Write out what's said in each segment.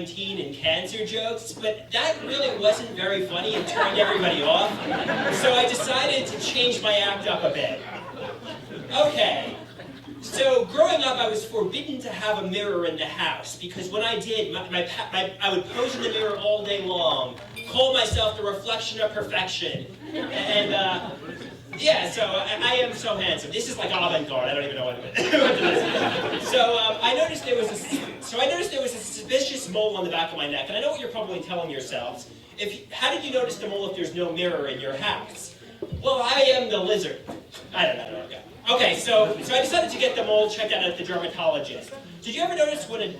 COVID-19 and cancer jokes, but that really wasn't very funny and turned everybody off. So I decided to change my act up a bit. Okay. So growing up, I was forbidden to have a mirror in the house because when I did, I would pose in the mirror all day long, call myself the reflection of perfection, and yeah. So I am so handsome. This is like avant-garde. I don't even know what it is. So I noticed there was a suspicious mole on the back of my neck, and I know what you're probably telling yourselves. How did you notice the mole if there's no mirror in your house? Well, I am the lizard. I don't know. Okay, so I decided to get the mole checked out at the dermatologist. Did you ever notice when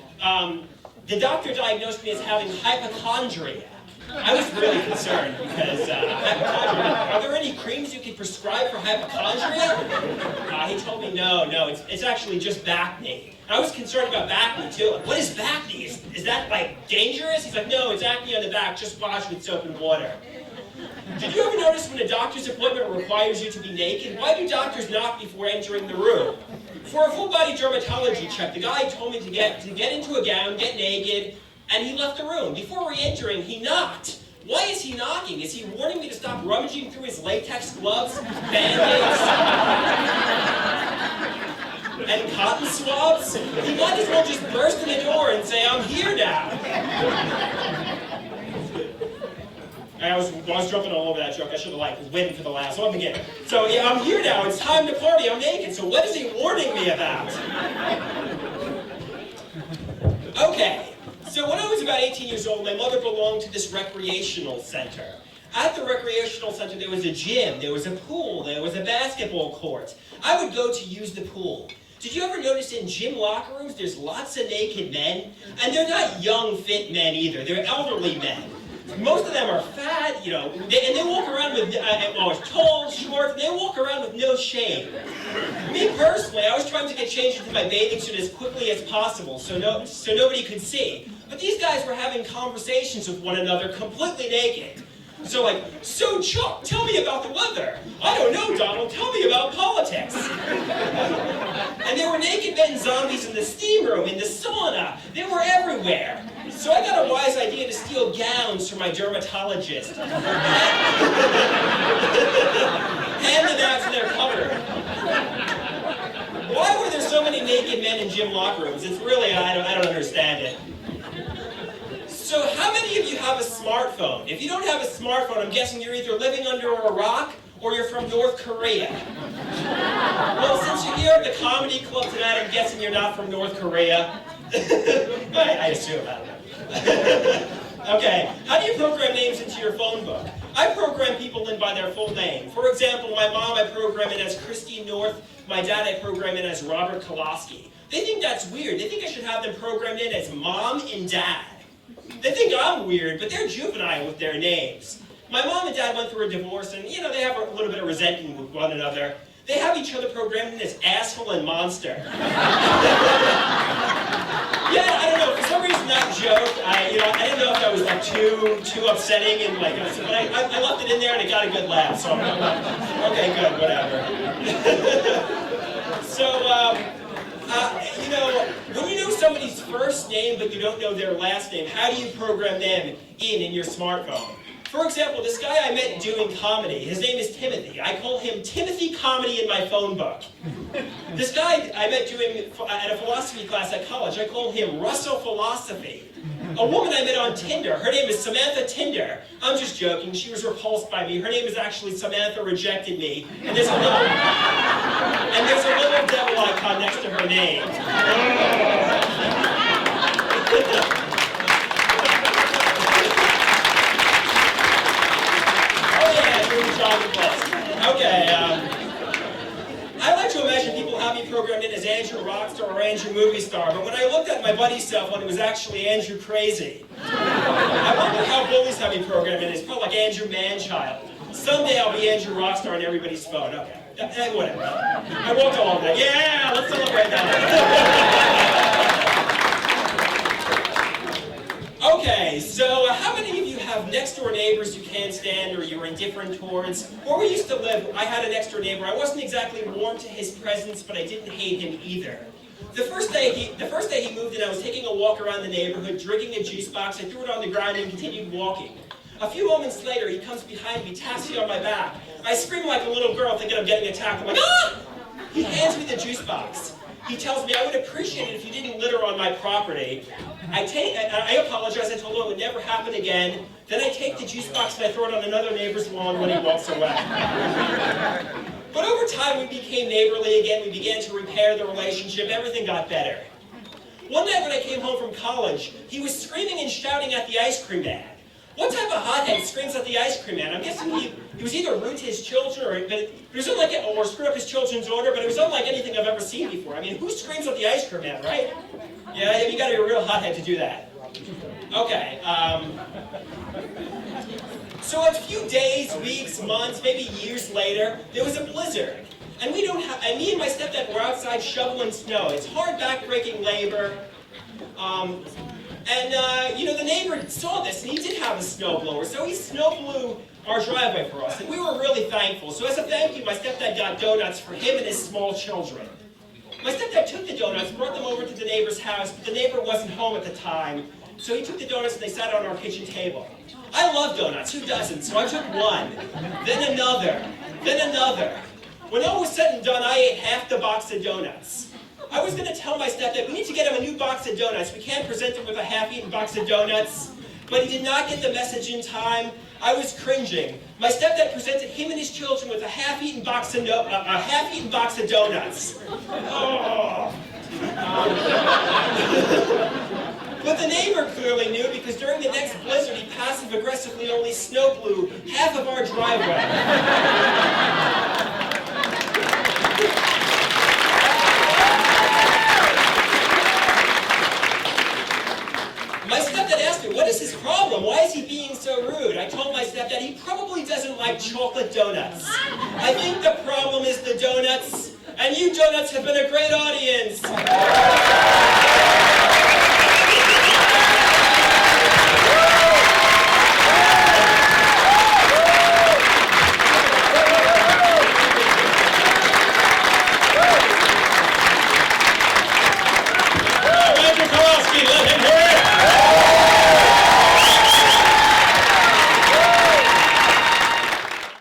the doctor diagnosed me as having hypochondria? I was really concerned because hypochondria. Are there any creams you could prescribe for hypochondria? He told me no, it's actually just back knee. I was concerned about back knee too. Like, what is back knee? Is that like dangerous? He's like, no, it's acne on the back. Just wash with soap and water. Did you ever notice when a doctor's appointment requires you to be naked? Why do doctors knock before entering the room? For a full-body dermatology check, the guy told me to get into a gown, get naked, and he left the room. Before re-entering, he knocked. Why is he knocking? Is he warning me to stop rummaging through his latex gloves, Band-Aids, and cotton swabs? He might as well just burst in the door and say, I'm here now. I was jumping all over that joke. I should have was waiting for the last one again. So yeah, I'm here now. It's time to party. I'm naked. So what is he warning me about? Okay. So when I was about 18 years old, my mother belonged to this recreational center. At the recreational center, there was a gym, there was a pool, there was a basketball court. I would go to use the pool. Did you ever notice in gym locker rooms, there's lots of naked men? And they're not young, fit men either. They're elderly men. Most of them are fat, and they walk around with, tall, short, and they walk around with no shame. Me personally, I was trying to get changed into my bathing suit as quickly as possible so nobody could see. But these guys were having conversations with one another completely naked. So Chuck, tell me about the weather. I don't know, Donald, tell me about politics. And there were naked men zombies in the steam room, in the sauna. They were everywhere. So I got a wise idea to steal gowns from my dermatologist. Hand them out to their cupboard. Why were there so many naked men in gym locker rooms? It's really, I don't understand it. So how many of you have a smartphone? If you don't have a smartphone, I'm guessing you're either living under a rock or you're from North Korea. Well, since you're here at the comedy club tonight, I'm guessing you're not from North Korea. I assume, I don't know. Okay, how do you program names into your phone book? I program people in by their full name. For example, my mom I program in as Christine North, my dad I program in as Robert Kolaski. They think that's weird. They think I should have them programmed in as Mom and Dad. They think I'm weird, but they're juvenile with their names. My mom and dad went through a divorce, and they have a little bit of resentment with one another. They have each other programmed in as asshole and monster. Yeah, I don't know. For some reason, that joke, I didn't know if that was too upsetting, and but I left it in there, and it got a good laugh. So I'm like, okay, good, whatever. So. When you know somebody's first name but you don't know their last name, how do you program them in your smartphone? For example, this guy I met doing comedy, his name is Timothy. I call him Timothy Comedy in my phone book. This guy I met doing at a philosophy class at college, I call him Russell Philosophy. A woman I met on Tinder, her name is Samantha Tinder. I'm just joking, she was repulsed by me. Her name is actually Samantha Rejected Me. And there's a little devil icon next to her name. Okay, I like to imagine people have me programmed in as Andrew Rockstar or Andrew Movie Star, but when I looked at my buddy's cell phone, it was actually Andrew Crazy. I wonder how bullies have me programmed in. It's probably like Andrew Manchild. Someday I'll be Andrew Rockstar on everybody's phone. Okay, whatever. I won't go on that. Yeah, let's celebrate that. Okay, so how many of you have next-door neighbors you can't stand or you're indifferent towards? Where we used to live, I had a next-door neighbor. I wasn't exactly warm to his presence, but I didn't hate him either. The first day he moved in, I was taking a walk around the neighborhood, drinking a juice box. I threw it on the ground and continued walking. A few moments later, he comes behind me, taps me on my back. I scream like a little girl, thinking I'm getting attacked. I'm like, ah! He hands me the juice box. He tells me I would appreciate it if you didn't litter on my property. I apologize. I told him it would never happen again. Then I take the juice box and I throw it on another neighbor's lawn when he walks away. But over time, we became neighborly again. We began to repair the relationship. Everything got better. One night when I came home from college, he was screaming and shouting at the ice cream man. What type of hothead screams at the ice cream man? I'm guessing he was either rude to his children or screwed up his children's order, but it was unlike anything I've ever seen before. I mean, who screams at the ice cream man, right? Yeah, you gotta be a real hothead to do that. Okay, so a few days, weeks, months, maybe years later, there was a blizzard. And me and my stepdad were outside shoveling snow. It's hard back-breaking labor. The neighbor saw this, and he did have a snowblower, so he snow blew our driveway for us, and we were really thankful. So as a thank you, my stepdad got donuts for him and his small children. My stepdad took the donuts, brought them over to the neighbor's house, but the neighbor wasn't home at the time, so he took the donuts and they sat on our kitchen table. I love donuts, who doesn't? So I took one, then another, then another. When all was said and done, I ate half the box of donuts. I was going to tell my stepdad, we need to get him a new box of donuts. We can't present him with a half-eaten box of donuts. But he did not get the message in time. I was cringing. My stepdad presented him and his children with a half-eaten box of donuts. Oh. But the neighbor clearly knew, because during the next blizzard, he passive-aggressively only snow blew half of our driveway. My stepdad asked me, what is his problem? Why is he being so rude? I told my stepdad he probably doesn't like chocolate donuts. I think the problem is the donuts, and you donuts have been a great audience.